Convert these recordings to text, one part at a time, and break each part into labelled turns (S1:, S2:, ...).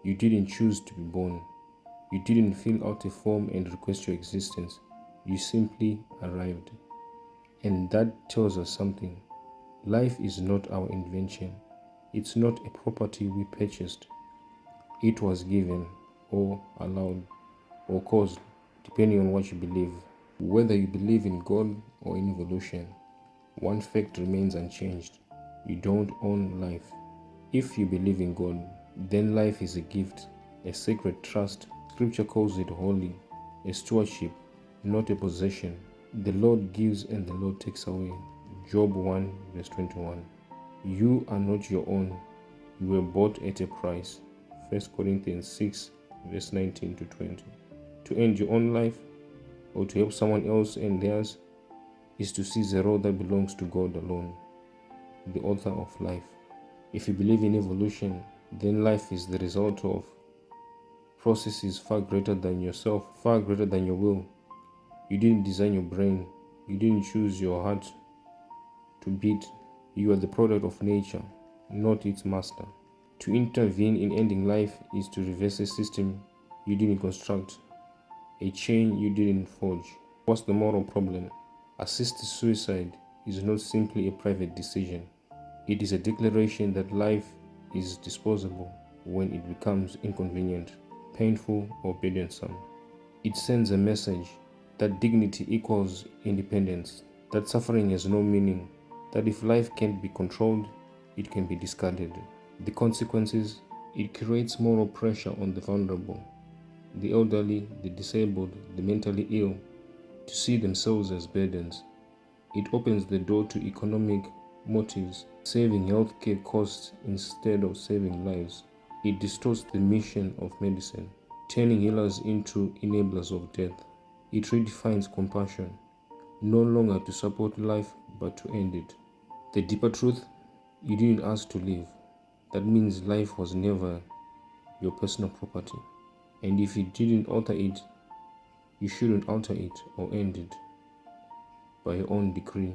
S1: You didn't choose to be born. You didn't fill out a form and request your existence. You simply arrived. And that tells us something. Life is not our invention. It's not a property we purchased. It was given, or allowed, or caused, depending on what you believe. Whether you believe in God or in evolution, one fact remains unchanged. You don't own life. If you believe in God, then life is a gift, a sacred trust. Scripture calls it holy, a stewardship, not a possession. The Lord gives and the Lord takes away. Job 1 verse 21. You are not your own. You were bought at a price. 1 Corinthians 6 verse 19 to 20. To end your own life or to help someone else end theirs is to seize a role that belongs to God alone, the author of life. If you believe in evolution, then life is the result of processes far greater than yourself, far greater than your will. You didn't design your brain. You didn't choose your heart to beat. You are the product of nature, not its master. To intervene in ending life is to reverse a system you didn't construct, a chain you didn't forge. What's the moral problem? Assisted suicide is not simply a private decision. It is a declaration that life is disposable when it becomes inconvenient, painful, or burdensome. It sends a message that dignity equals independence, that suffering has no meaning, that if life can't be controlled, it can be discarded. The consequences: it creates moral pressure on the vulnerable, the elderly, the disabled, the mentally ill, to see themselves as burdens. It opens the door to economic motives, saving healthcare costs instead of saving lives. It distorts the mission of medicine, turning healers into enablers of death. It redefines compassion, no longer to support life but to end it. The deeper truth: you didn't ask to live. That means life was never your personal property. And if you didn't alter it, you shouldn't alter it or end it by your own decree.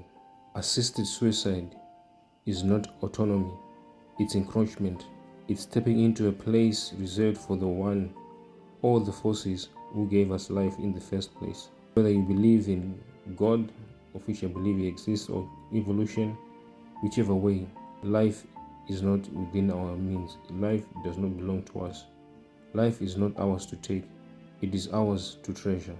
S1: Assisted suicide is not autonomy, it's encroachment. It's stepping into a place reserved for the one or the forces who gave us life in the first place. Whether you believe in God, of which I believe He exists, or evolution, whichever way, life is not within our means. Life does not belong to us. Life is not ours to take, it is ours to treasure.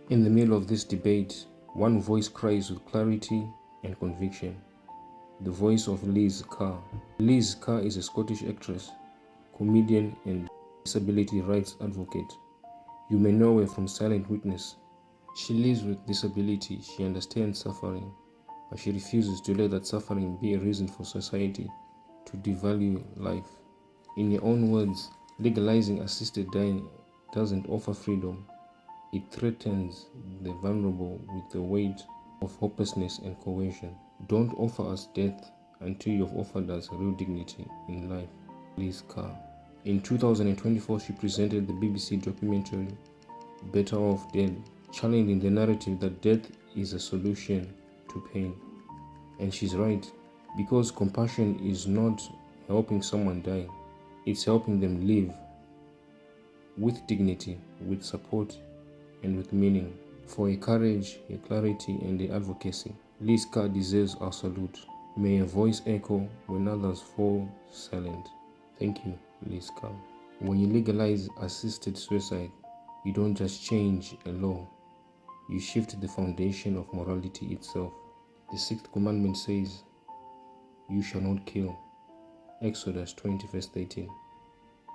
S1: In the middle of this debate, one voice cries with clarity and conviction: the voice of Liz Carr. Liz Carr is a Scottish actress, comedian, and disability rights advocate. You may know her from Silent Witness. She lives with disability, she understands suffering, but she refuses to let that suffering be a reason for society to devalue life. In her own words, legalizing assisted dying doesn't offer freedom. It threatens the vulnerable with the weight of hopelessness and coercion. Don't offer us death until you've offered us real dignity in life. Liz Carr. In 2024, she presented the BBC documentary Better Off Dead, challenging the narrative that death is a solution to pain. And she's right, because compassion is not helping someone die, it's helping them live with dignity, with support, and with meaning. For her courage, her clarity, and her advocacy, Liz Carr deserves our salute. May her voice echo when others fall silent. Thank you, Liz Carr. When you legalize assisted suicide, you don't just change a law, you shift the foundation of morality itself. The sixth commandment says, "You shall not kill." Exodus 20 verse 13.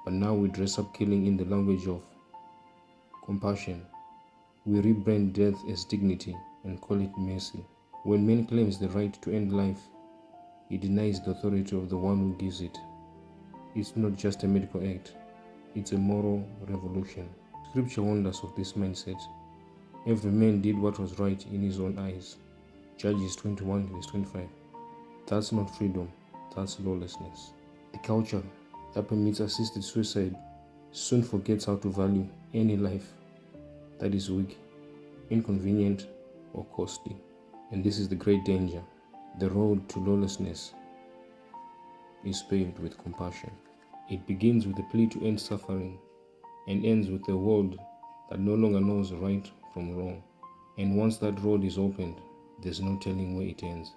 S1: But now we dress up killing in the language of compassion. We rebrand death as dignity and call it mercy. When man claims the right to end life, he denies the authority of the one who gives it. It's not just a medical act, it's a moral revolution. Scripture warned us of this mindset. Every man did what was right in his own eyes. Judges 21 verse 25. That's not freedom, that's lawlessness. The culture that permits assisted suicide soon forgets how to value any life that is weak, inconvenient, or costly. And this is the great danger. The road to lawlessness is paved with compassion. It begins with a plea to end suffering and ends with a world that no longer knows right from wrong. And once that road is opened, there's no telling where it ends.